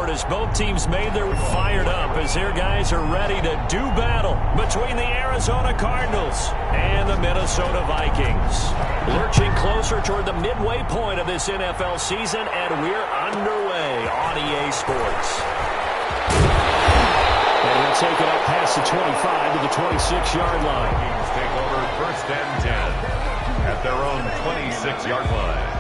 scoreboard as both teams made their fired up as their guys are ready to do battle between the Arizona Cardinals and the Minnesota Vikings. Lurching closer toward the midway point of this NFL season, and we're underway on EA Sports. And we'll take it up past the 25 to the 26-yard line. Vikings take over 1st and 10 at their own 26-yard line.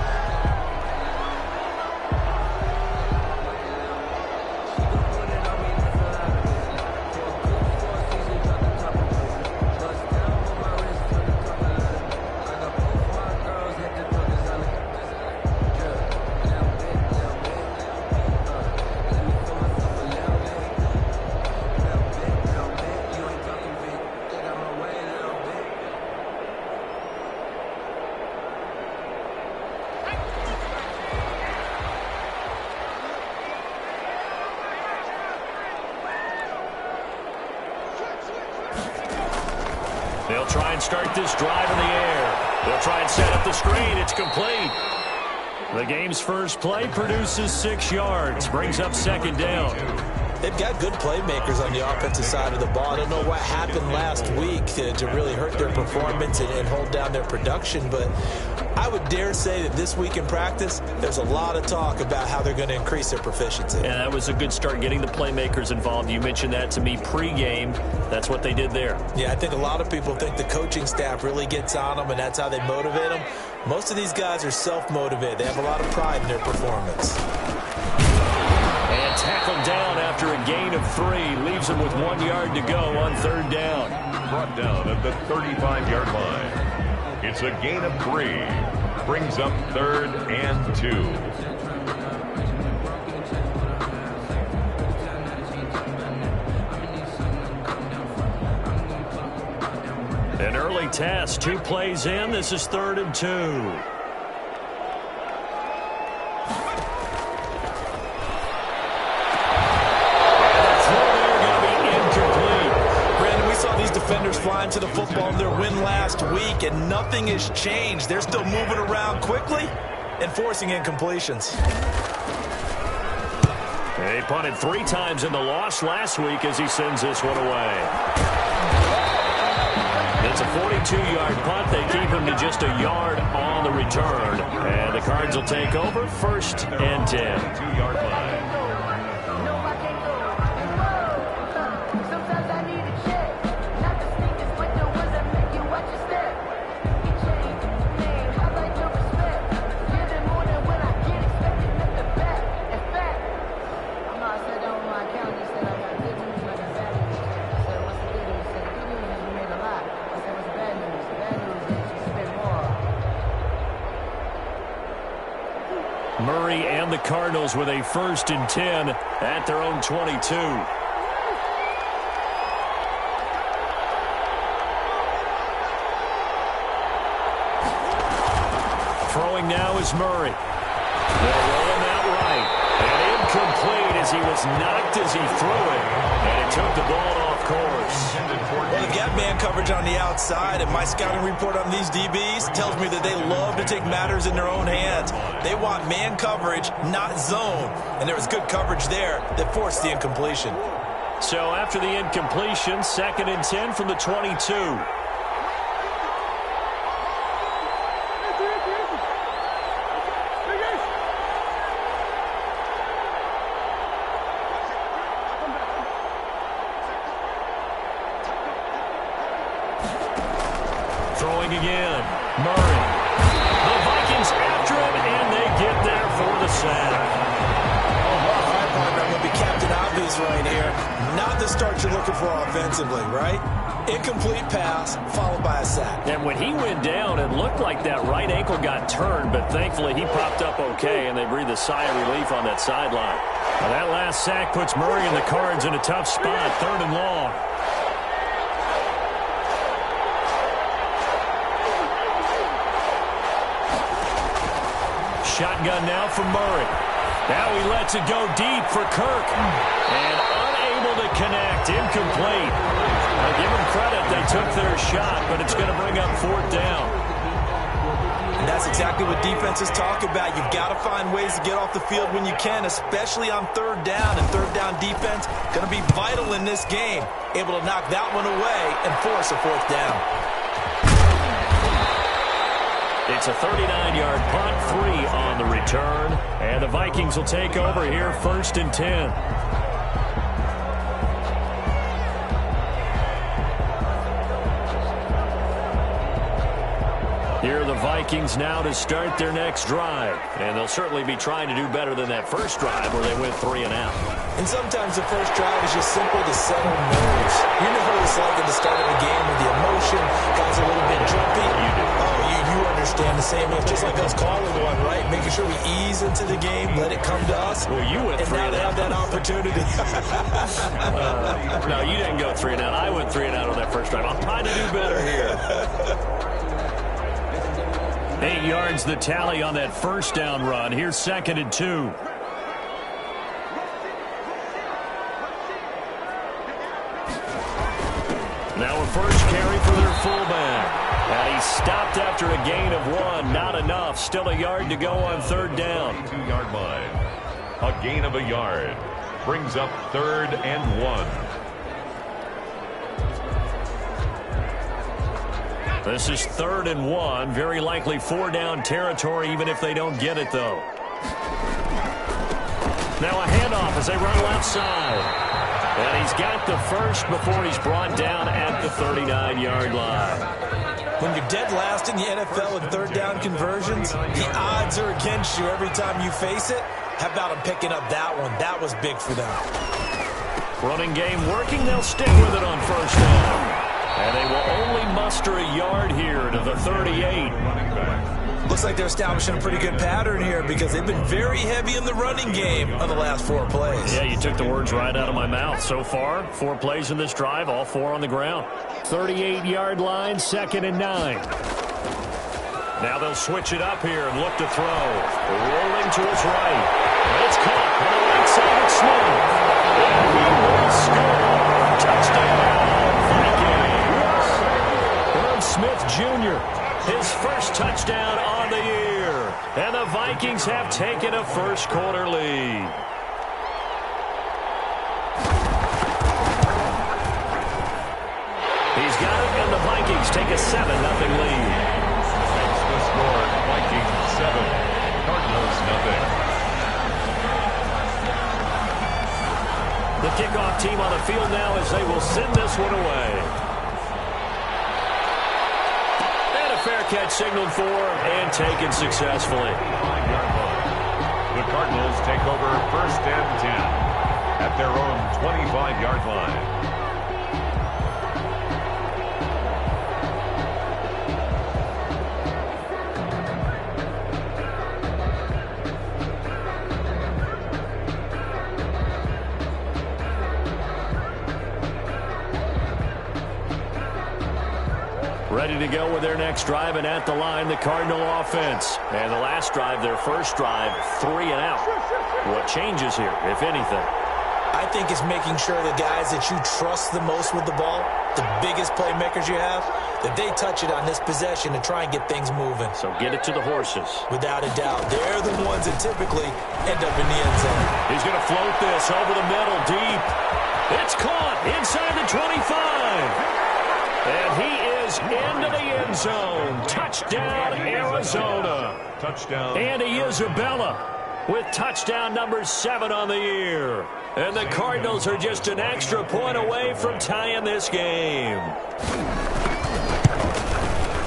They'll try and start this drive in the air. They'll try and set up the screen. It's complete. The game's first play produces 6 yards. Brings up 2nd down. They've got good playmakers on the offensive side of the ball. I don't know what happened last week to really hurt their performance and hold down their production, but I would dare say that this week in practice, there's a lot of talk about how they're going to increase their proficiency. Yeah, that was a good start getting the playmakers involved. You mentioned that to me pregame. That's what they did there. Yeah, I think a lot of people think the coaching staff really gets on them, and that's how they motivate them. Most of these guys are self-motivated. They have a lot of pride in their performance. And tackled down after a gain of 3. Leaves him with 1 yard to go on 3rd down. Brought down at the 35-yard line. It's a gain of 3. Brings up 3rd and 2. An early test. 2 plays in. This is 3rd and 2. Defenders flying to the football in their win last week, and nothing has changed. They're still moving around quickly and forcing incompletions. They punted 3 times in the loss last week as he sends this one away. It's a 42-yard punt. They keep him to just a yard on the return. And the Cards will take over 1st and 10. 2-yard line. Murray and the Cardinals with a 1st and 10 at their own 22. Throwing now is Murray. They're rolling out right. And incomplete as he was knocked as he threw it. And it took the ball off course. Well, they've got man coverage on the outside, and my scouting report on these DBs tells me that they love to take matters in their own hands. They want man coverage, not zone. And there was good coverage there that forced the incompletion. So after the incompletion, 2nd and 10 from the 22. Throwing again. Murray. The Vikings after him, and they get there for the sack. I'm going to be Captain Obvious right here. Not the start you're looking for offensively, right? Incomplete pass, followed by a sack. And when he went down, it looked like that right ankle got turned, but thankfully he popped up okay, and they breathed a sigh of relief on that sideline. Now that last sack puts Murray and the Cards in a tough spot, 3rd and long. Shotgun now for Murray. Now he lets it go deep for Kirk. And unable to connect. Incomplete. Now give them credit. They took their shot, but it's going to bring up 4th down. And that's exactly what defenses talk about. You've got to find ways to get off the field when you can, especially on third down. And third down defense going to be vital in this game. Able to knock that one away and force a fourth down. It's a 39-yard punt, 3 on the return. And the Vikings will take over here, 1st and 10. Here are the Vikings now to start their next drive. And they'll certainly be trying to do better than that first drive where they went 3 and out. And sometimes the first drive is just simple to settle nerves. You know what it's like at the start of a game with the emotion, guys a little bit jumpy. You do. Oh, you understand the same. It's just like us calling one, right? Making sure we ease into the game, let it come to us. Well, you went 3 and now they have that opportunity. No, you didn't go 3 and out. I went 3 and out on that first drive. I'm trying to do better here. 8 yards the tally on that first down run. Here's 2nd and 2. Now a first carry for their fullback. And he stopped after a gain of 1. Not enough. Still a yard to go on third down. 2-yard line. A gain of a yard. Brings up 3rd and 1. This is 3rd and 1. Very likely 4-down territory, even if they don't get it, though. Now a handoff as they run left side. And he's got the first before he's brought down at the 39-yard line. When you're dead last in the NFL in third down conversions, the odds are against you every time you face it. How about them picking up that one? That was big for them. Running game working. They'll stick with it on first down. And they will only muster a yard here to the 38. Looks like they're establishing a pretty good pattern here because they've been very heavy in the running game on the last 4 plays. Yeah, you took the words right out of my mouth. So far, 4 plays in this drive, all 4 on the ground. 38-yard line, 2nd and 9. Now they'll switch it up here and look to throw. Rolling to his right. It's caught on the right side of Smith. And he will score. Touchdown, Vikings. Irv Smith Jr., his first touchdown on the year. And the Vikings have taken a first-quarter lead. He's got it, and the Vikings take a 7-0 lead. Makes the score, Vikings 7, Cardinals 0. The kickoff team on the field now as they will send this one away. Fair catch signaled for and taken successfully. 5-yard line. The Cardinals take over 1st and 10 at their own 25-yard line. Ready to go with their next drive, and at the line, the Cardinal offense. And the last drive, their first drive, 3 and out. What changes here, if anything? I think it's making sure the guys that you trust the most with the ball, the biggest playmakers you have, that they touch it on this possession and try and get things moving. So get it to the horses. Without a doubt. They're the ones that typically end up in the end zone. He's going to float this over the middle, deep. It's caught inside the 25. And he is into the end zone. Touchdown, Arizona. Touchdown. Andy Isabella with touchdown number 7 on the year. And the Cardinals are just an extra point away from tying this game.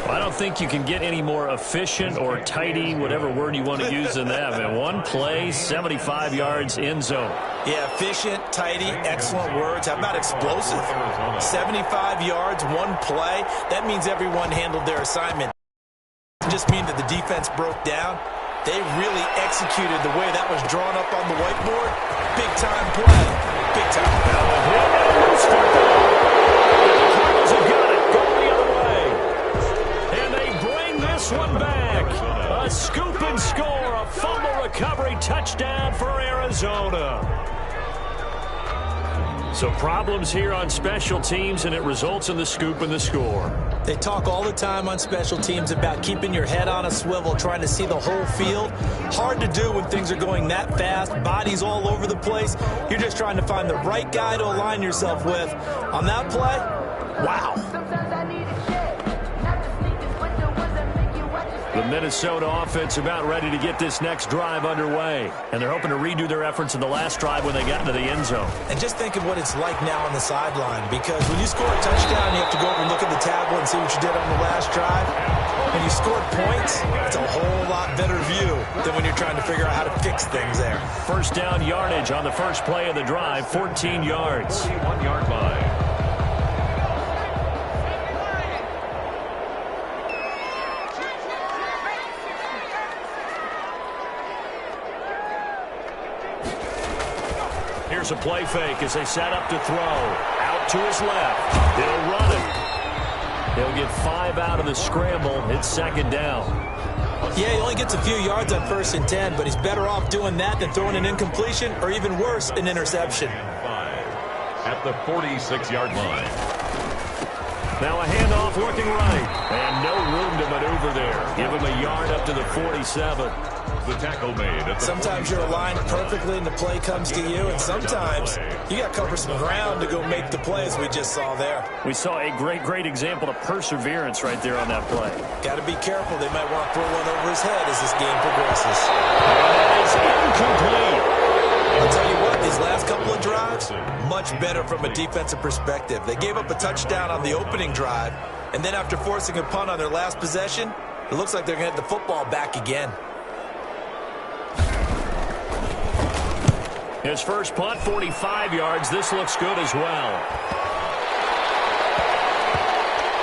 I don't think you can get any more efficient or tidy, whatever word you want to use in that, man. 1 play, 75 yards, end zone. Yeah, efficient, tidy, excellent words. How about explosive? 75 yards, 1 play. That means everyone handled their assignment. It just means that the defense broke down. They really executed the way that was drawn up on the whiteboard. Big-time play. Big time. The Cardinals have got it. Go the other way. And they bring this one back. A scoop and score. A fumble recovery touchdown for Arizona. So problems here on special teams, and it results in the scoop and the score. They talk all the time on special teams about keeping your head on a swivel, trying to see the whole field. Hard to do when things are going that fast, bodies all over the place. You're just trying to find the right guy to align yourself with. On that play, wow. The Minnesota offense about ready to get this next drive underway. And they're hoping to redo their efforts in the last drive when they got into the end zone. And just think of what it's like now on the sideline, because when you score a touchdown, you have to go over and look at the tablet and see what you did on the last drive. When you scored points, it's a whole lot better view than when you're trying to figure out how to fix things there. First down yardage on the first play of the drive, 14 yards. 1-yard line. Here's a play fake as they set up to throw. Out to his left. He'll run it. He'll get 5 out of the scramble. It's second down. Yeah, he only gets a few yards on 1st and 10, but he's better off doing that than throwing an incompletion or even worse, an interception. At the 46-yard line. Now a handoff working right. And no room to maneuver there. Give him a yard up to the 47. The tackle made. At the sometimes you're aligned perfectly and the play comes to you, and sometimes you got to cover some ground to go make the play, as we just saw there. We saw a great example of perseverance right there on that play. Got to be careful. They might want to throw one over his head as this game progresses. That is incomplete. I'll tell you what, these last couple of drives, much better from a defensive perspective. They gave up a touchdown on the opening drive, and then after forcing a punt on their last possession, it looks like they're going to get the football back again. His first punt, 45 yards. This looks good as well.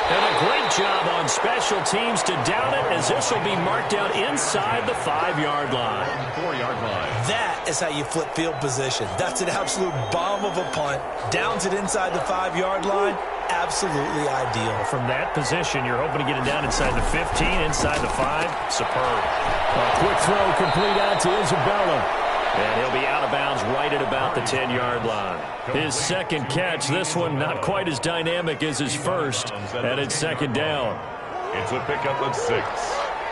And a great job on special teams to down it, as this will be marked out inside the 5-yard line. 4-yard line. That is how you flip field position. That's an absolute bomb of a punt. Downs it inside the 5-yard line. Absolutely ideal. From that position, you're hoping to get it down inside the 15, inside the 5. Superb. A quick throw complete out to Isabella. And he'll be out of bounds right at about the 10-yard line. His second catch, this one not quite as dynamic as his first, and it's second down. It's a pickup of 6.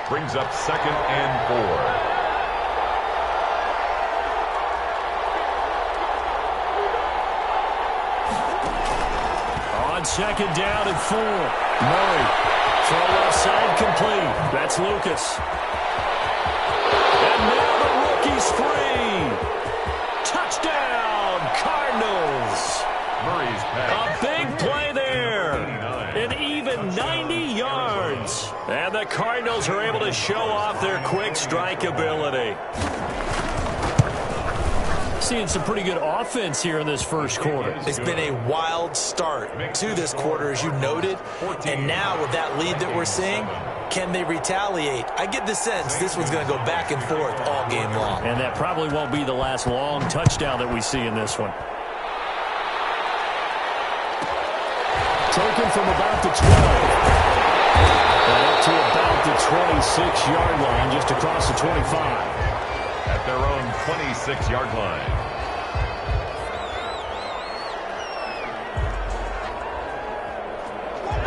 Brings up 2nd and 4. On second down and 4. Murray. Throw left side complete. That's Lucas. And now the rookie's free. Touchdown, Cardinals. Murray's pass. A big play there. An even 90 yards. And the Cardinals are able to show off their quick strike ability. Seeing some pretty good offense here in this first quarter. It's been a wild start to this quarter, as you noted. And now with that lead that we're seeing, can they retaliate? I get the sense this one's going to go back and forth all game long. And that probably won't be the last long touchdown that we see in this one. Taken from about the 12. And up to about the 26-yard line, just across the 25. At their own 26-yard line.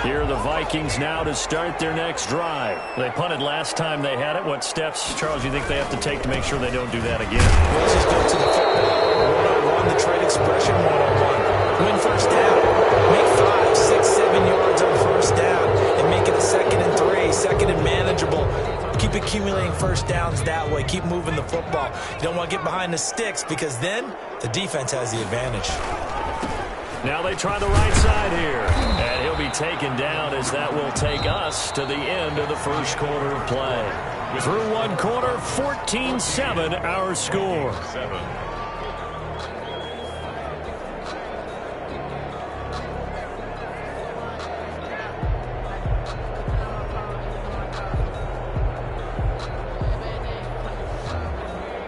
Here are the Vikings now to start their next drive. They punted last time they had it. What steps, Charles, do you think they have to take to make sure they don't do that again? Let's just go to the football. One-on-one, the trade expression, one-on-one. Win first down. Make 5, 6, 7 yards on first down and make it a 2nd and 3, 2nd and manageable. Keep accumulating first downs that way. Keep moving the football. You don't want to get behind the sticks, because then the defense has the advantage. Now they try the right side here. And he'll be taken down, as that will take us to the end of the first quarter of play. Through one quarter, 14-7 our score. 7.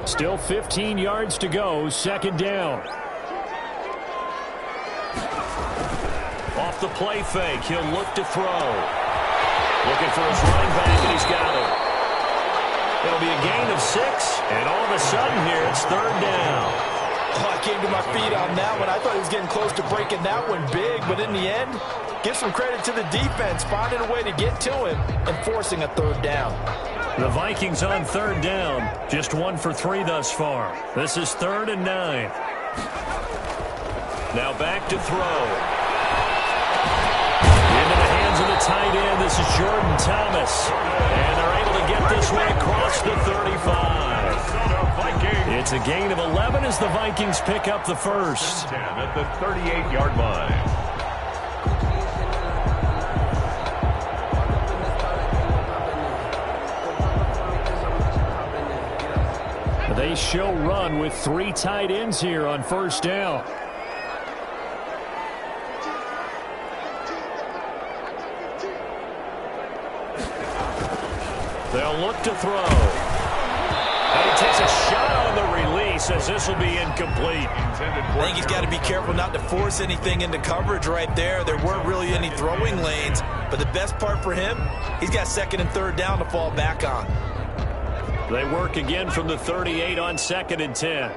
Still 15 yards to go, second down. Off the play fake, he'll look to throw. Looking for his running back, and he's got it. It'll be a gain of 6, and all of a sudden here, it's third down. Oh, I came to my feet on that one. I thought he was getting close to breaking that one big, but in the end, give some credit to the defense, finding a way to get to him and forcing a third down. The Vikings on third down, just 1 for 3 thus far. This is 3rd and 9. Now back to throw. Into the hands of the tight end. This is Jordan Thomas. And they're able to get this one across the 35. It's a gain of 11 as the Vikings pick up the first. 10 at the 38-yard line. They show run with 3 tight ends here on first down. They'll look to throw. And he takes a shot on the release as this will be incomplete. I think he's got to be careful not to force anything into coverage right there. There weren't really any throwing lanes, but the best part for him, he's got 2nd and 3rd down to fall back on. They work again from the 38 on 2nd and 10.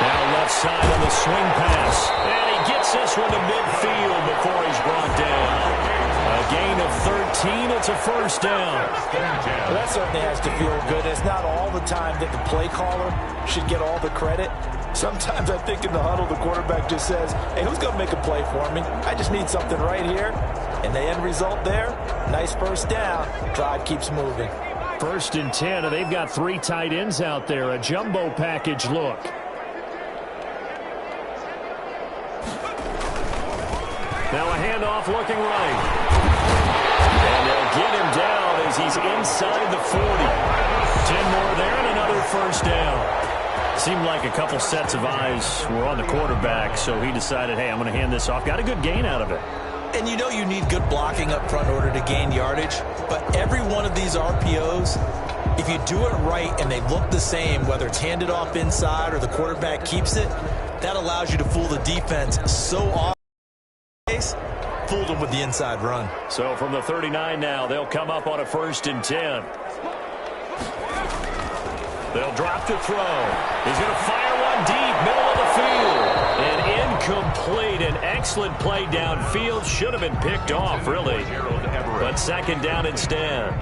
Now left side on the swing pass. And he gets this one to midfield before he's brought down. A gain of 13. It's a first down. Well, that certainly has to feel good. It's not all the time that the play caller should get all the credit. Sometimes I think in the huddle, the quarterback just says, hey, who's going to make a play for me? I just need something right here. And the end result there, nice first down. Drive keeps moving. 1st and 10, and they've got 3 tight ends out there. A jumbo package look. Now a handoff looking right. And they'll get him down as he's inside the 40. 10 more there and another first down. Seemed like a couple sets of eyes were on the quarterback, so he decided, hey, I'm going to hand this off. Got a good gain out of it. And you know you need good blocking up front in order to gain yardage, but every one of these RPOs, if you do it right and they look the same, whether it's handed off inside or the quarterback keeps it, that allows you to fool the defense so often. Fooled them with the inside run. So from the 39 now, they'll come up on a 1st and 10. They'll drop to throw. He's going to fire one deep, middle of the field. And incomplete. An excellent play downfield. Should have been picked off, really. But 2nd down instead.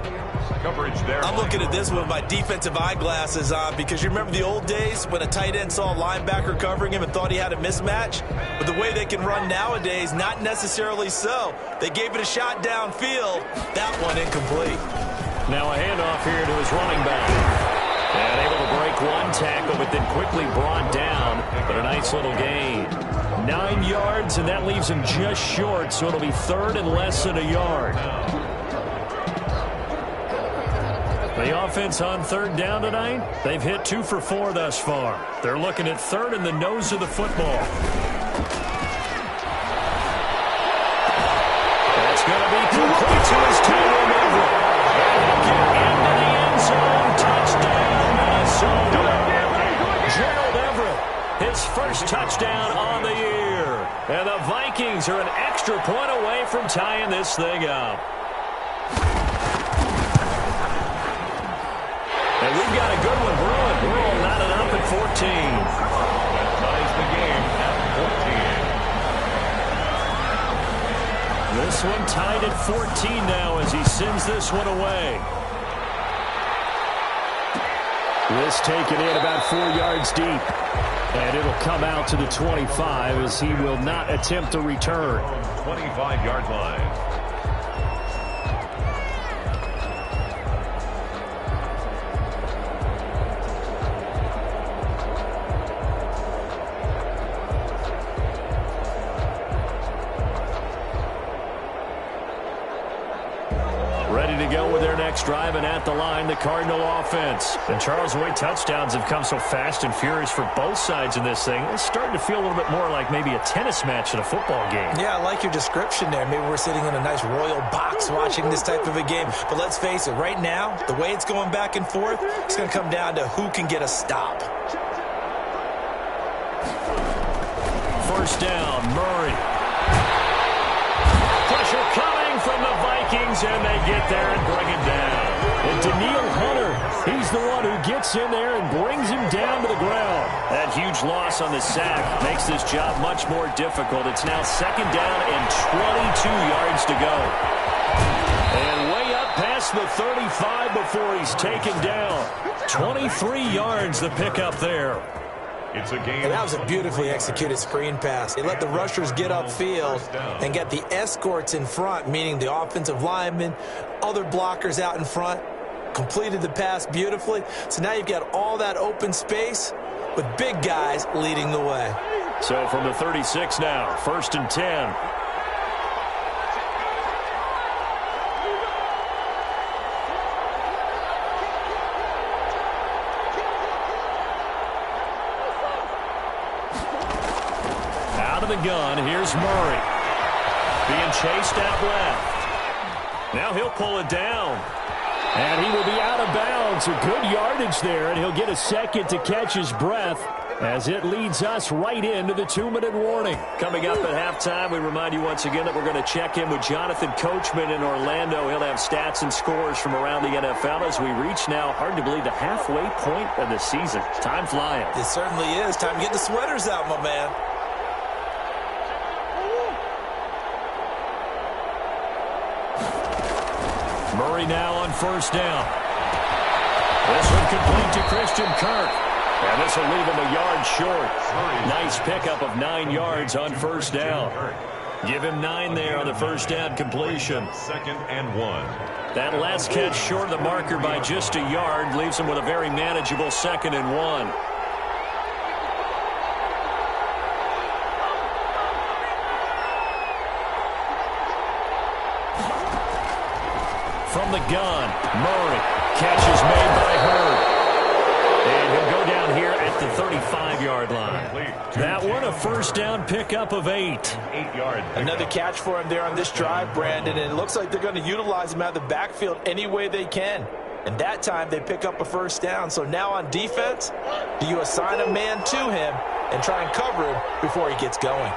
Coverage there. I'm looking at this with my defensive eyeglasses on because you remember the old days when a tight end saw a linebacker covering him and thought he had a mismatch? But the way they can run nowadays, not necessarily so. They gave it a shot downfield. That one incomplete. Now a handoff here to his running back. And able to break one tackle, but then quickly brought down. But a nice little gain. 9 yards, and that leaves him just short, so it'll be 3rd and less than a yard. The offense on 3rd down tonight, they've hit 2 for 4 thus far. They're looking at 3rd in the nose of the football. That's going to be complete to his tight end Everett. And he'll get into the end zone. Touchdown, Minnesota. Gerald Everett, his first touchdown on the year. And the Vikings are an extra point away from tying this thing up. And we've got a good one brewing. We're all knotted up at 14. That ties the game at 14. This one tied at 14 now as he sends this one away. This taken in about 4 yards deep. And it'll come out to the 25 as he will not attempt to return. 25-yard line. Ready to go with their next drive, and at the line, the Cardinal offense. And Charles, the way touchdowns have come so fast and furious for both sides in this thing, it's starting to feel a little bit more like maybe a tennis match at a football game. Yeah, I like your description there. Maybe we're sitting in a nice royal box watching this type of a game. But let's face it, right now, the way it's going back and forth, it's going to come down to who can get a stop. First down, Murray. Pressure coming. coming from the Vikings, and they get there and bring it down. And Daniil Hunter, he's the one who gets in there and brings him down to the ground. That huge loss on the sack makes this job much more difficult. It's now second down and 22 yards to go. And way up past the 35 before he's taken down. 23 yards the pickup there. It's a game. And that was a beautifully executed screen pass. They let the rushers get upfield and get the escorts in front, meaning the offensive linemen, other blockers out in front, completed the pass beautifully. So now you've got all that open space with big guys leading the way. So from the 36 now, 1st and 10. The gun. Here's Murray. Being chased out left. Now he'll pull it down. And he will be out of bounds. A good yardage there, and he'll get a second to catch his breath as it leads us right into the 2-minute warning. Coming up at halftime, we remind you once again that we're going to check in with Jonathan Coachman in Orlando. He'll have stats and scores from around the NFL as we reach now, hard to believe, the halfway point of the season. Time flying. It certainly is. Time to get the sweaters out, my man. Murray now on 1st down. This one complete to Christian Kirk. And this will leave him a yard short. Nice pickup of 9 yards on 1st down. Give him 9 there on the 1st down completion. 2nd and 1. That last catch short of the marker by just a yard leaves him with a very manageable 2nd and 1. From the gun, Murray. Catch is made by Hurd. And he'll go down here at the 35-yard line. That one, a 1st down pickup of 8. 8 yards. Another catch for him there on this drive, Brandon, and it looks like they're going to utilize him out of the backfield any way they can. And that time they pick up a 1st down. So now on defense, do you assign a man to him and try and cover him before he gets going?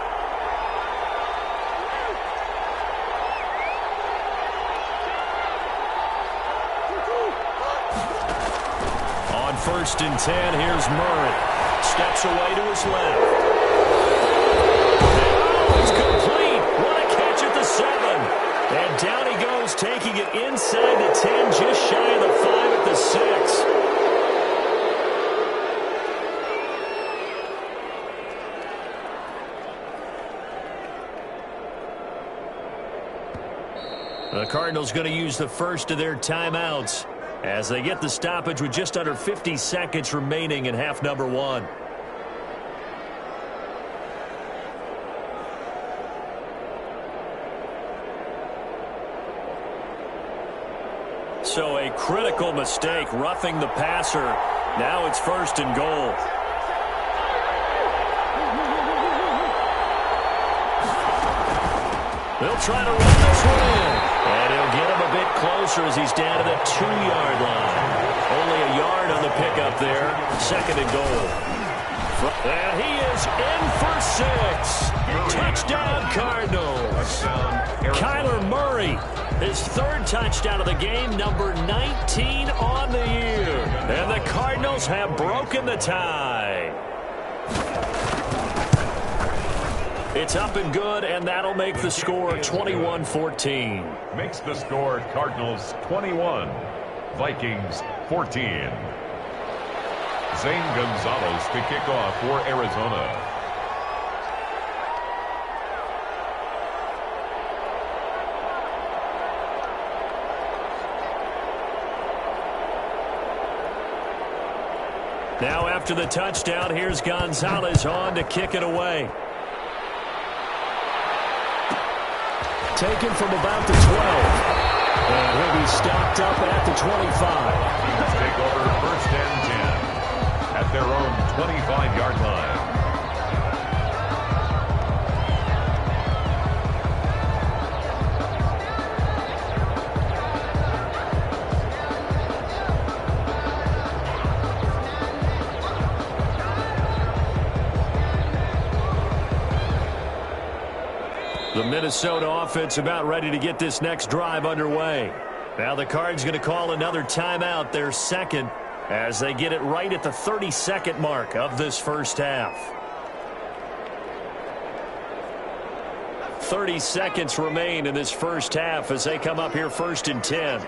On 1st and 10, here's Murray. Steps away to his left. Oh, it's complete. What a catch at the 7. And down he goes, taking it inside the 10, just shy of the 5 at the 6. The Cardinals going to use the first of their timeouts as they get the stoppage with just under 50 seconds remaining in half number 1. So a critical mistake, roughing the passer. Now it's 1st and goal. They'll try to run this one in. And he'll get him a bit closer as he's down to the 2-yard line. Only a yard on the pickup there. 2nd and goal. And he is in for 6. Touchdown, Cardinals. Kyler Murray, his 3rd touchdown of the game, number 19 on the year. And the Cardinals have broken the tie. It's up and good, and that'll make the score 21-14. Makes the score Cardinals 21, Vikings 14. Zane Gonzalez to kick off for Arizona. Now after the touchdown, here's Gonzalez on to kick it away. Taken from about the 12. And he'll be stopped up at the 25. Eagles take over 1st and 10 at their own 25-yard line. The The Minnesota offense about ready to get this next drive underway. Now the Cards going to call another timeout, their second, as they get it right at the 30-second mark of this first half. 30 seconds remain in this first half as they come up here 1st and 10.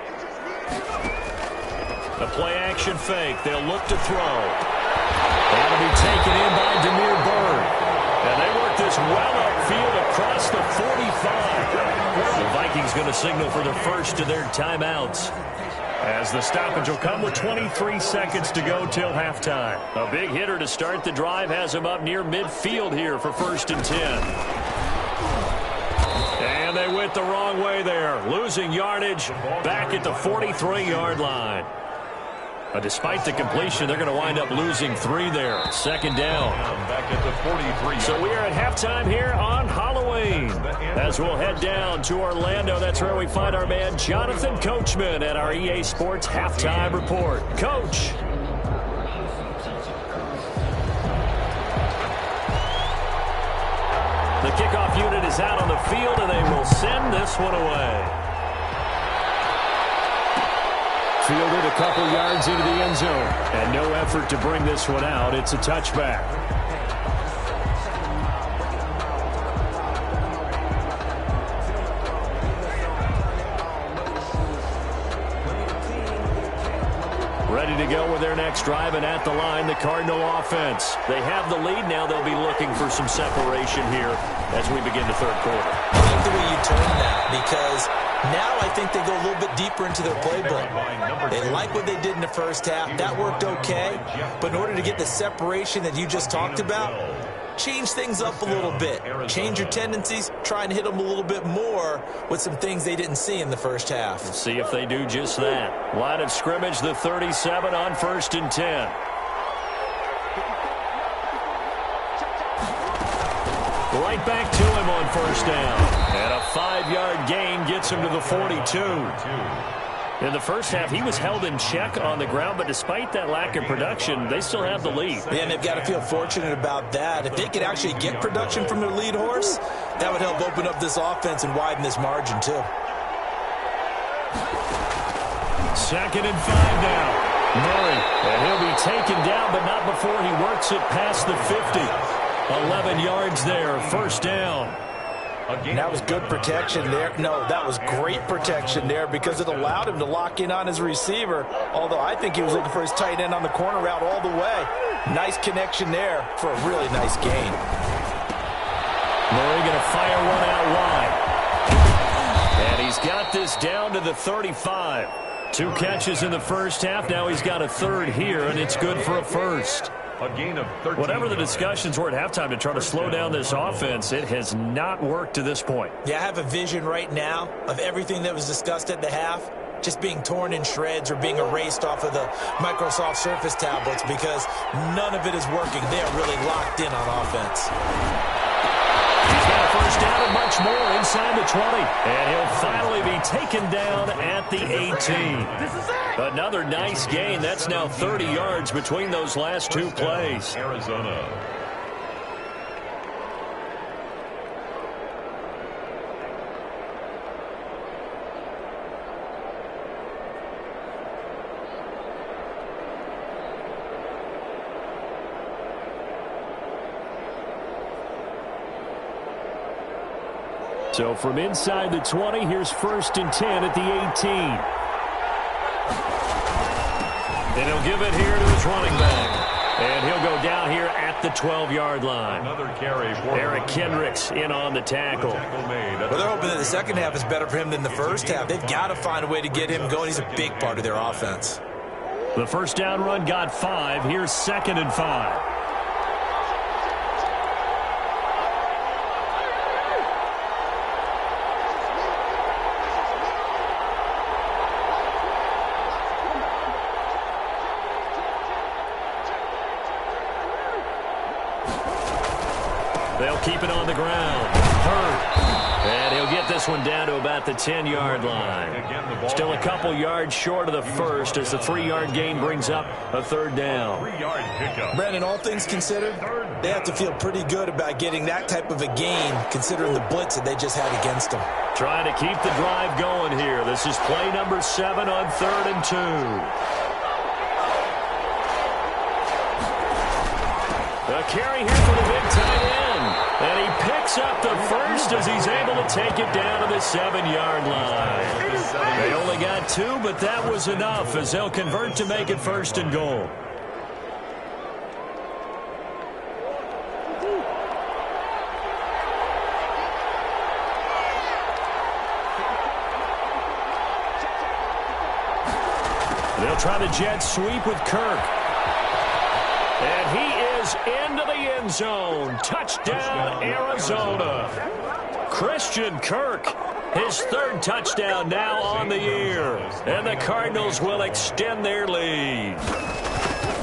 The play-action fake. They'll look to throw. That'll be taken in by Demir Bird. And they work this well upfield across the 45. The Vikings going to signal for the first of their timeouts, as the stoppage will come with 23 seconds to go till halftime. A big hitter to start the drive has him up near midfield here for 1st and 10. And they went the wrong way there, losing yardage back at the 43-yard line. Despite the completion, they're going to wind up losing 3 there. 2nd down. Back at the 43. So we are at halftime here on Halloween, as we'll head down to Orlando. That's where we find our man Jonathan Coachman at our EA Sports Halftime Report. Coach. The kickoff unit is out on the field, and they will send this one away. Fielded a couple yards into the end zone, and no effort to bring this one out. It's a touchback. Ready to go with their next drive, and at the line, the Cardinal offense. They have the lead. Now they'll be looking for some separation here as we begin the third quarter. I like the way you turn that, because now I think they go a little bit deeper into their playbook. They like what they did in the first half. That worked okay. But in order to get the separation that you just talked about, change things up a little bit. Change your tendencies. Try and hit them a little bit more with some things they didn't see in the first half. We'll see if they do just that. Line of scrimmage, the 37 on 1st and 10. Right back to him on 1st down. And a 5-yard gain gets him to the 42. In the first half, he was held in check on the ground, but despite that lack of production, they still have the lead. Yeah, and they've got to feel fortunate about that. If they could actually get production from their lead horse, that would help open up this offense and widen this margin, too. 2nd and 5 now. Murray, and he'll be taken down, but not before he works it past the 50. 11 yards there, 1st down. And that was good protection there. No, that was great protection there because it allowed him to lock in on his receiver, although I think he was looking for his tight end on the corner route all the way. Nice connection there for a really nice gain. Murray going to fire one out wide. And he's got this down to the 35. 2 catches in the first half. Now he's got a 3rd here, and it's good for a 1st. A gain of 13. Whatever the discussions were at halftime to try to slow down this offense, it has not worked to this point. Yeah, I have a vision right now of everything that was discussed at the half just being torn in shreds or being erased off of the Microsoft Surface tablets because none of it is working. They are really locked in on offense. He's got a 1st down and much more inside the 20. And he'll finally be taken down at the 18. Another nice gain. That's now 30 yards between those last 2 plays. Arizona. So from inside the 20, here's 1st and 10 at the 18. And he'll give it here to his running back. And he'll go down here at the 12-yard line. Another carry for Eric Kendricks in on the tackle. Well, they're hoping that the second half is better for him than the first half. They've got to find a way to get him going. He's a big part of their offense. The 1st down run got 5. Here's 2nd and 5. They'll keep it on the ground. Hurt. And he'll get this one down to about the 10-yard line. Still a couple yards short of the first as the 3-yard gain brings up a 3rd down. Brandon, all things considered, They have to feel pretty good about getting that type of a gain, considering the blitz that they just had against them. Trying to keep the drive going here. This is play number 7 on 3rd and 2. A carry here for the big tight end. And he picks up the first as he's able to take it down to the 7-yard line. They only got 2, but that was enough as they'll convert to make it 1st and goal. They'll try the jet sweep with Kirk. And he is into the end zone. Touchdown, Arizona. Christian Kirk, his 3rd touchdown now on the year. And the Cardinals will extend their lead.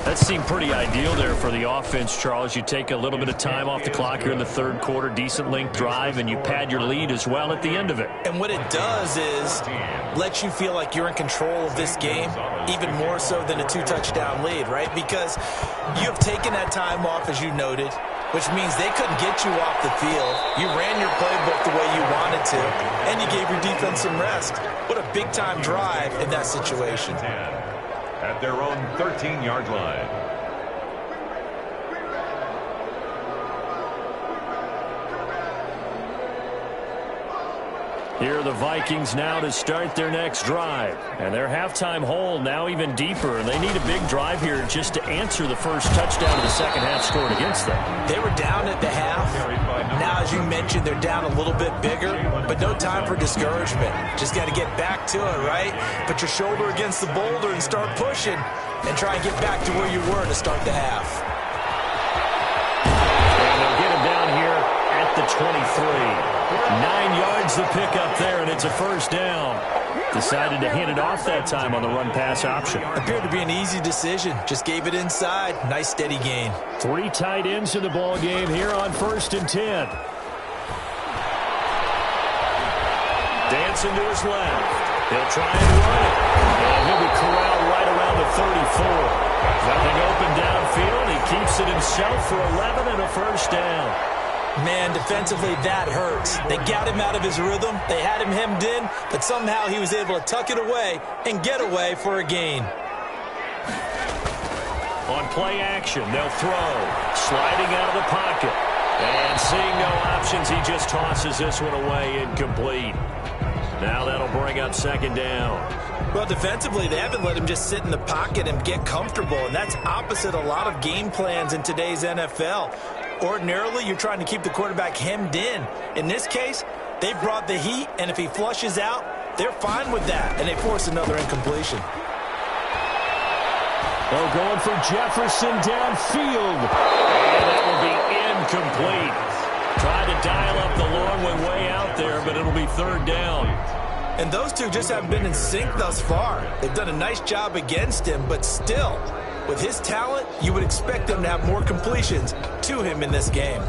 That seemed pretty ideal there for the offense, Charles. You take a little bit of time off the clock here in the 3rd quarter, decent length drive, and you pad your lead as well at the end of it. And what it does is let you feel like you're in control of this game, even more so than a 2-touchdown lead, right? Because you have taken that time off, as you noted, which means they couldn't get you off the field. You ran your playbook the way you wanted to, and you gave your defense some rest. What a big-time drive in that situation. At their own 13-yard line. Here are the Vikings now to start their next drive. And their halftime hole now even deeper. And they need a big drive here just to answer the first touchdown of the second half scored against them. They were down at the half. Now, as you mentioned, they're down a little bit bigger, but no time for discouragement. Just got to get back to it, right? Put your shoulder against the boulder and start pushing and try and get back to where you were to start the half. And they'll get him down here at the 23. 9 yards to pick up there, and it's a 1st down. Decided to hand it off that time on the run-pass option. Appeared to be an easy decision. Just gave it inside. Nice, steady gain. 3 tight ends in the ball game here on 1st and 10. Dancing to his left. He'll try and run it. And he'll be corralled right around the 34. Nothing open downfield. He keeps it himself for 11 and a 1st down. Man, defensively, that hurts. They got him out of his rhythm. They had him hemmed in, but somehow he was able to tuck it away and get away for a gain. On play action, they'll throw. Sliding out of the pocket. And seeing no options, he just tosses this one away, incomplete. Now that'll bring up 2nd down. Well, defensively, they haven't let him just sit in the pocket and get comfortable, and that's opposite a lot of game plans in today's NFL. Ordinarily, you're trying to keep the quarterback hemmed in. In this case, they brought the heat, and if he flushes out, they're fine with that, and they force another incompletion. Oh, going for Jefferson downfield. And that will be incomplete. Trying to dial up the long one way out there, but it'll be 3rd down. And those two just haven't been in sync thus far. They've done a nice job against him, but still, with his talent, you would expect them to have more completions to him in this game.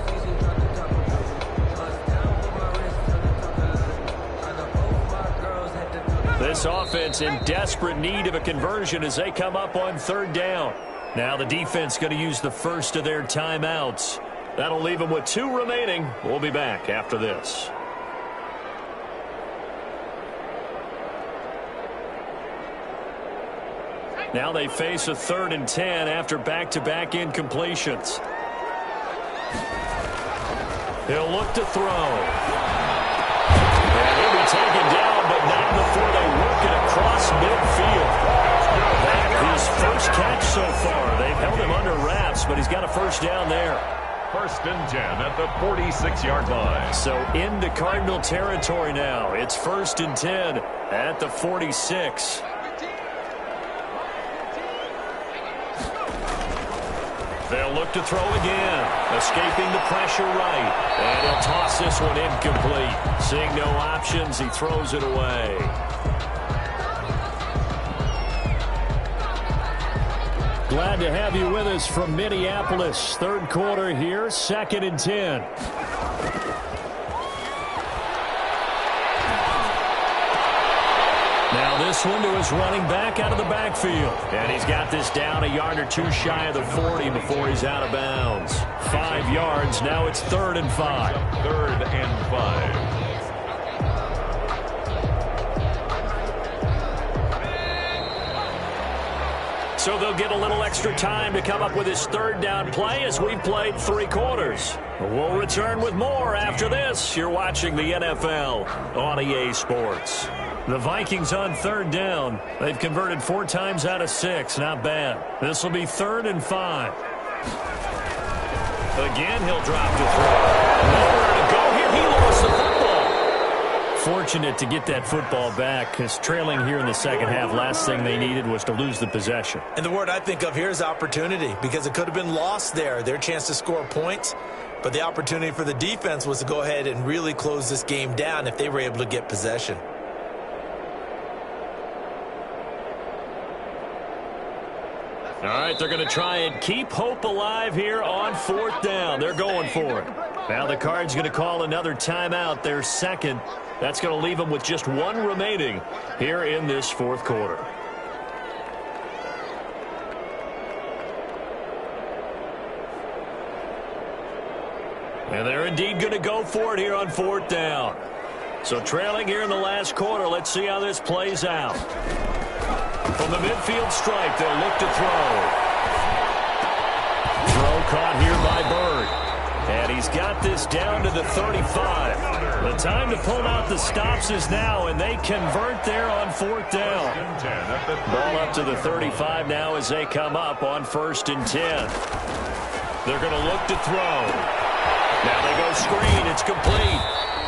This offense in desperate need of a conversion as they come up on 3rd down. Now the defense going to use the first of their timeouts. That'll leave them with 2 remaining. We'll be back after this. Now they face a 3rd and 10 after back-to-back incompletions. He'll look to throw. And he'll be taken down, but not before they work it across midfield. His first catch so far. They've held him under wraps, but he's got a 1st down there. 1st and 10 at the 46-yard line. So into Cardinal territory now. It's 1st and 10 at the 46. They'll look to throw again. Escaping the pressure right. And he'll toss this one incomplete. Seeing no options, he throws it away. Glad to have you with us from Minneapolis. 3rd quarter here, 2nd and 10. Now this this one to his running back out of the backfield. And he's got this down a yard or two shy of the 40 before he's out of bounds. 5 yards. Now it's 3rd and 5. 3rd and 5. So they'll get a little extra time to come up with his 3rd down play as we've played 3 quarters. We'll return with more after this. You're watching the NFL on EA Sports. The Vikings on 3rd down. They've converted 4 times out of 6. Not bad. This will be 3rd and 5. Again, he'll drop to throw. Nowhere to go here. He lost the football. Fortunate to get that football back because trailing here in the second half, last thing they needed was to lose the possession. And the word I think of here is opportunity, because it could have been lost there. Their chance to score points, but the opportunity for the defense was to go ahead and really close this game down if they were able to get possession. All right, they're going to try and keep hope alive here on 4th down. They're going for it. Now the Cards going to call another timeout, their 2nd. That's going to leave them with just 1 remaining here in this 4th quarter. And they're indeed going to go for it here on 4th down. So trailing here in the last quarter, let's see how this plays out. From the midfield stripe, they'll look to throw. Throw caught here by Bird. And he's got this down to the 35. The time to pull out the stops is now, and they convert there on 4th down. Ball up to the 35 now as they come up on 1st and 10. They're going to look to throw. Now they go screen. It's complete.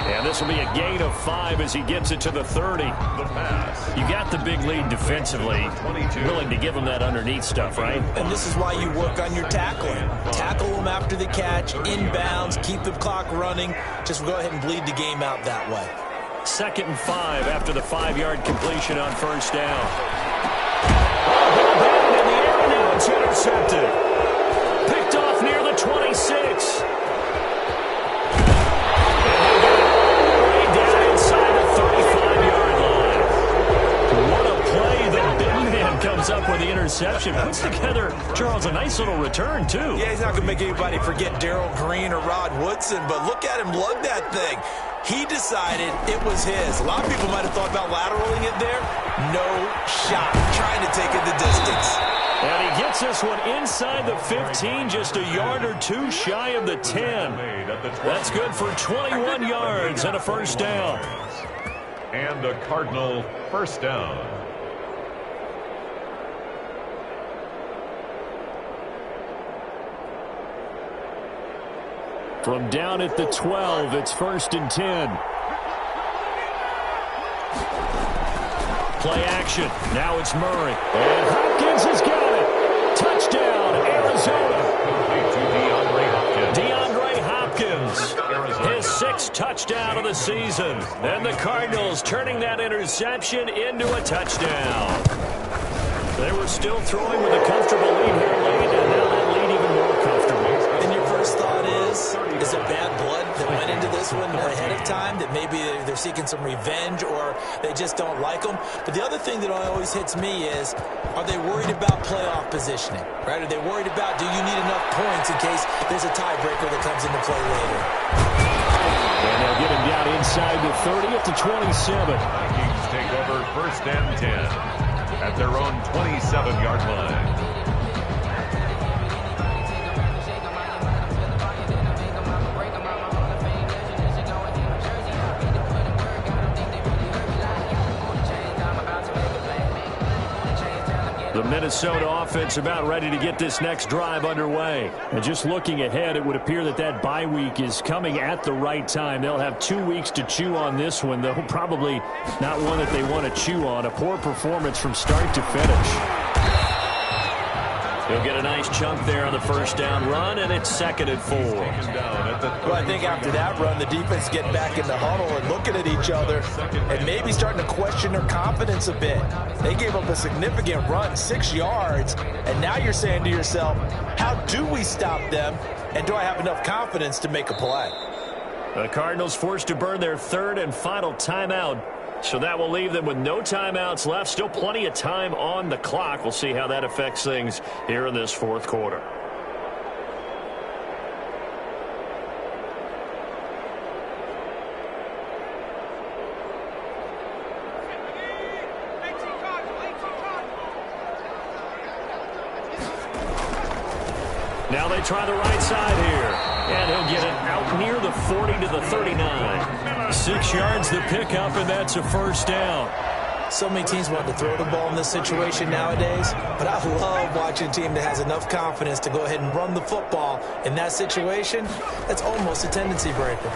And this will be a gain of 5 as he gets it to the 30. The pass. You got the big lead defensively. Willing to give them that underneath stuff, right? And this is why you work on your tackling. Tackle them after the catch, inbounds, keep the clock running. Just go ahead and bleed the game out that way. 2nd and 5 after the 5-yard completion on 1st down. In the air, now it's intercepted. Picked off near the 26. Comes up with the interception. Puts together, Charles, a nice little return, too. Yeah, he's not going to make anybody forget Darryl Green or Rod Woodson, but look at him lug that thing. He decided it was his. A lot of people might have thought about lateraling it there. No shot. Trying to take it the distance. And he gets this one inside the 15, just a yard or 2 shy of the 10. That's good for 21 yards and a 1st down. And a Cardinal 1st down. From down at the 12, it's 1st and 10. Play action. Now it's Murray. And Hopkins has got it. Touchdown, Arizona. DeAndre Hopkins. His 6th touchdown of the season. And the Cardinals turning that interception into a touchdown. They were still throwing with a comfortable lead here late, and now that lead even more comfortable. And your first thought is it bad blood that went into this one ahead of time, that maybe they're seeking some revenge or they just don't like them? But the other thing that always hits me is, are they worried about playoff positioning? Right? Are they worried about, do you need enough points in case there's a tiebreaker that comes into play later? And they'll get him down inside the 30 at the 27. Vikings take over 1st and 10 at their own 27-yard line. The Minnesota offense about ready to get this next drive underway. And just looking ahead, it would appear that that bye week is coming at the right time. They'll have 2 weeks to chew on this one, though probably not one that they want to chew on. A poor performance from start to finish. He'll get a nice chunk there on the 1st down run, and it's 2nd and 4. Well, I think after that run, the defense getting back in the huddle and looking at each other and maybe starting to question their confidence a bit. They gave up a significant run, 6 yards, and now you're saying to yourself, how do we stop them, and do I have enough confidence to make a play? The Cardinals forced to burn their 3rd and final timeout So that will leave them with no timeouts left. Still plenty of time on the clock. We'll see how that affects things here in this fourth quarter. Now they try the right side here. And he'll get it out near the 40 to the 39. 6 yards the pickup, and that's a first down. So many teams want to throw the ball in this situation nowadays, but I love watching a team that has enough confidence to go ahead and run the football in that situation. That's almost a tendency breaker.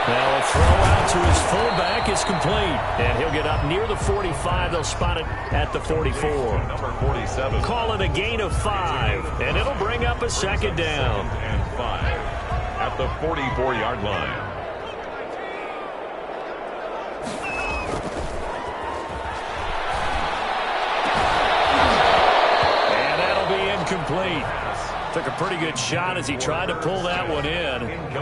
Now a throw out to his fullback is complete. And he'll get up near the 45. They'll spot it at the 44. Number 47. Call it a gain of 5. And it'll bring up a second down. And 5 at the 44-yard line. And that'll be incomplete. Took a pretty good shot as he tried to pull that one in.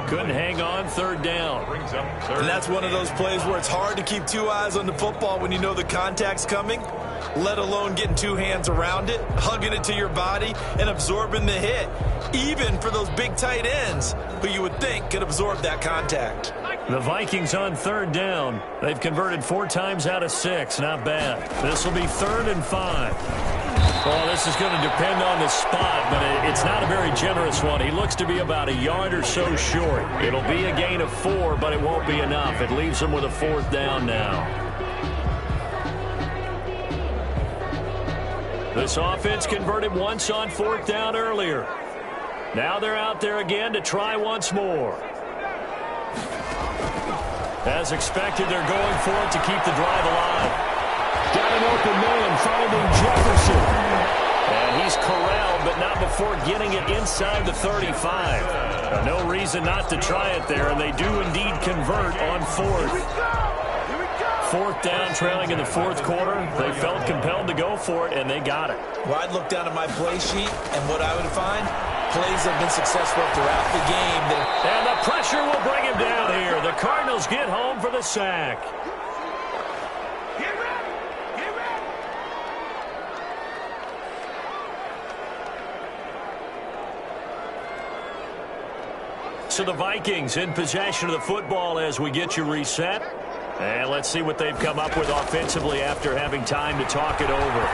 Couldn't hang on, third down. And that's one of those plays where it's hard to keep 2 eyes on the football when you know the contact's coming, let alone getting 2 hands around it, hugging it to your body, and absorbing the hit, even for those big tight ends who you would think could absorb that contact. The Vikings on third down. They've converted 4 times out of 6. Not bad. This will be 3rd and 5. Well, this is going to depend on the spot, but it's not a very generous one. He looks to be about a yard or so short. It'll be a gain of 4, but it won't be enough. It leaves him with a 4th down now. This offense converted once on 4th down earlier. Now they're out there again to try once more. As expected, they're going for it to keep the drive alive. Got an open man finding Jefferson. And he's corralled, but not before getting it inside the 35. No reason not to try it there, and they do indeed convert on 4th. 4th down, trailing in the 4th quarter. They felt compelled to go for it, and they got it. Well, I'd look down at my play sheet, and what I would find, plays have been successful throughout the game. And the pressure will bring him down here. The Cardinals get home for the sack. So the Vikings in possession of the football as we get you reset. And let's see what they've come up with offensively after having time to talk it over.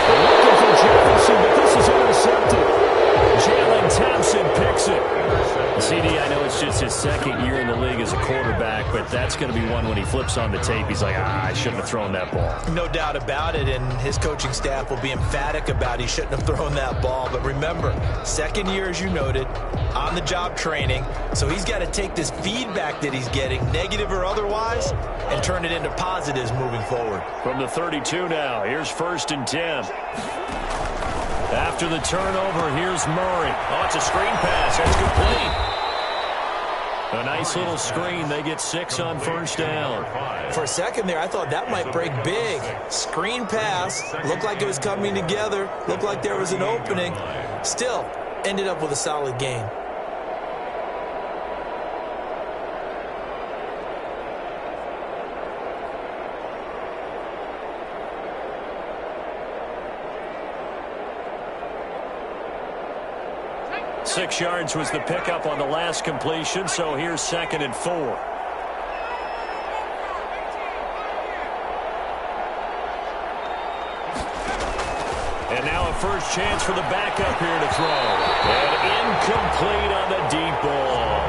Looking for Jefferson, but this is intercepted. Jalen Thompson picks it. CD, I know it's just his 2nd year in the league as a quarterback, but that's going to be one when he flips on the tape. He's like, I shouldn't have thrown that ball. No doubt about it, and his coaching staff will be emphatic about he shouldn't have thrown that ball. But remember, 2nd year, as you noted, on-the-job training, so he's got to take this feedback that he's getting, negative or otherwise, and turn it into positives moving forward. From the 32 now, here's 1st and 10. After the turnover, here's Murray. Oh, it's a screen pass. That's complete. A nice little screen. They get 6 on 1st down. For a second there, I thought that might break big. Screen pass. Looked like it was coming together. Looked like there was an opening. Still, ended up with a solid game. Six yards was the pickup on the last completion, so here's 2nd and 4. And now a first chance for the backup here to throw. And incomplete on the deep ball.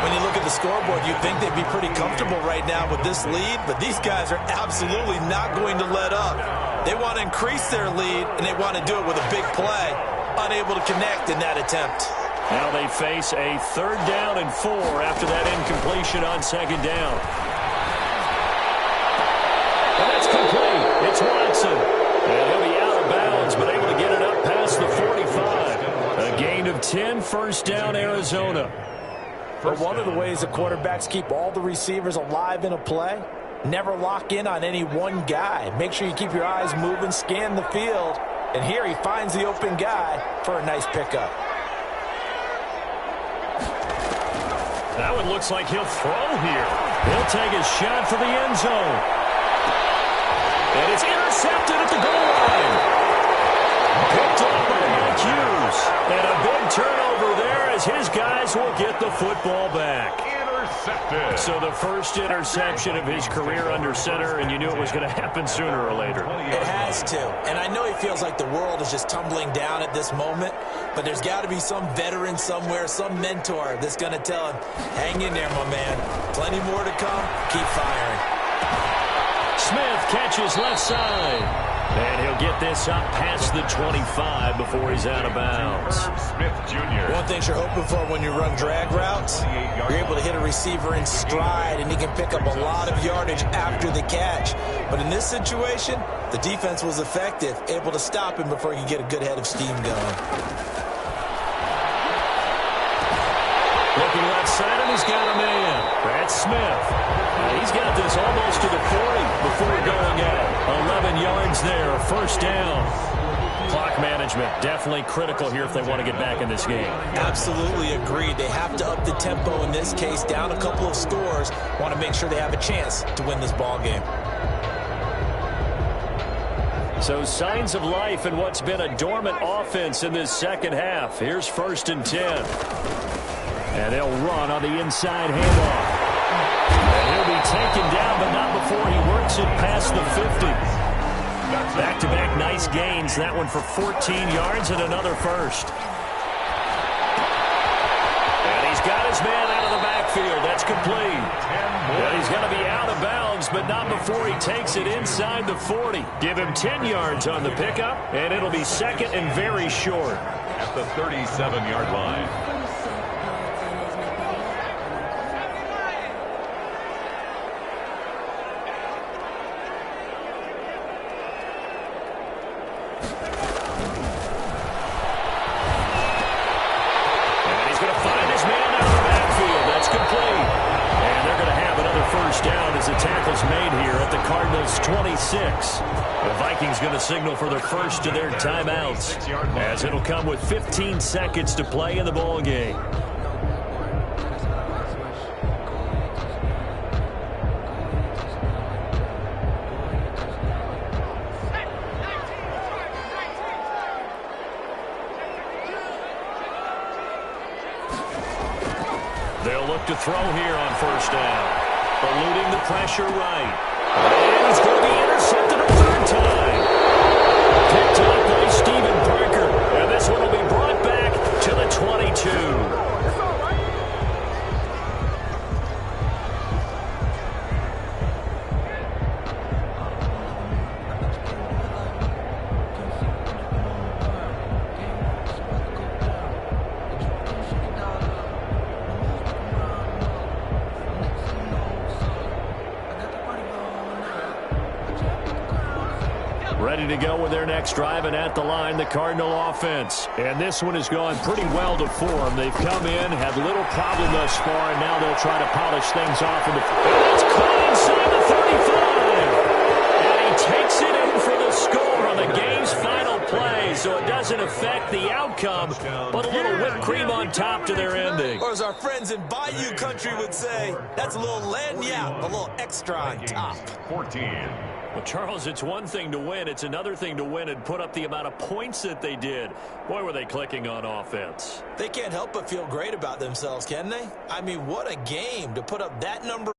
When you look at the scoreboard, you'd think they'd be pretty comfortable right now with this lead, but these guys are absolutely not going to let up. They want to increase their lead, and they want to do it with a big play. Unable to connect in that attempt. Now they face a 3rd down and 4 after that incompletion on 2nd down. And that's complete. It's Watson. And he'll be out of bounds, but able to get it up past the 45. A gain of 10, 1st down, Arizona. But one of the ways the quarterbacks keep all the receivers alive in a play, never lock in on any one guy. Make sure you keep your eyes moving, scan the field. And here he finds the open guy for a nice pickup. That one looks like he'll throw here. He'll take a shot for the end zone. And it's intercepted at the goal line. Picked up by Mike Hughes. And a big turnover there as his guys will get the football back. Intercepted. So the first interception of his career under center, and you knew it was going to happen sooner or later. It has to. And I know he feels like the world is just tumbling down at this moment, but there's got to be some veteran somewhere, some mentor that's going to tell him, hang in there, my man. Plenty more to come. Keep firing. Smith catches left side. And he'll get this up past the 25 before he's out of bounds. Smith Jr. One thing you're hoping for when you run drag routes, you're able to hit a receiver in stride, and he can pick up a lot of yardage after the catch. But in this situation, the defense was effective, able to stop him before he could get a good head of steam going. Looking left side, and he's got a man. That's Smith. He's got this almost to the 40 before going out. 11 yards there, first down. Clock management definitely critical here if they want to get back in this game. Absolutely agreed. They have to up the tempo in this case, down a couple of scores. Want to make sure they have a chance to win this ball game. So signs of life in what's been a dormant offense in this second half. Here's 1st and 10. And they'll run on the inside handoff. And he'll be taken down, but not before he works it past the 50. Back-to-back nice gains. That one for 14 yards and another first. And he's got his man out of the backfield. That's complete. And he's going to be out of bounds, but not before he takes it inside the 40. Give him 10 yards on the pickup, and it'll be second and very short. At the 37-yard line. Cardinals 26. The Vikings going to signal for the first of their timeouts, as it'll come with 15 seconds to play in the ball game. They'll look to throw here on first down. Eluding the pressure right. And he's going to be intercepted a third time. Picked up by Stephen Parker. And this one will be brought back to the 22. Ready to go with their next drive, and at the line, the Cardinal offense. And this one has gone pretty well to form. They've come in, had little problem thus far, and now they'll try to polish things off. And it's caught inside the 35. And he takes it in for the score on the game's final play, so it doesn't affect the outcome, but a little whipped cream on top to their ending. Or as our friends in Bayou Country would say, that's a little lagniappe, a little extra on top. 14. Well, Charles, it's one thing to win. It's another thing to win and put up the amount of points that they did. Boy, were they clicking on offense. They can't help but feel great about themselves, can they? I mean, what a game to put up that number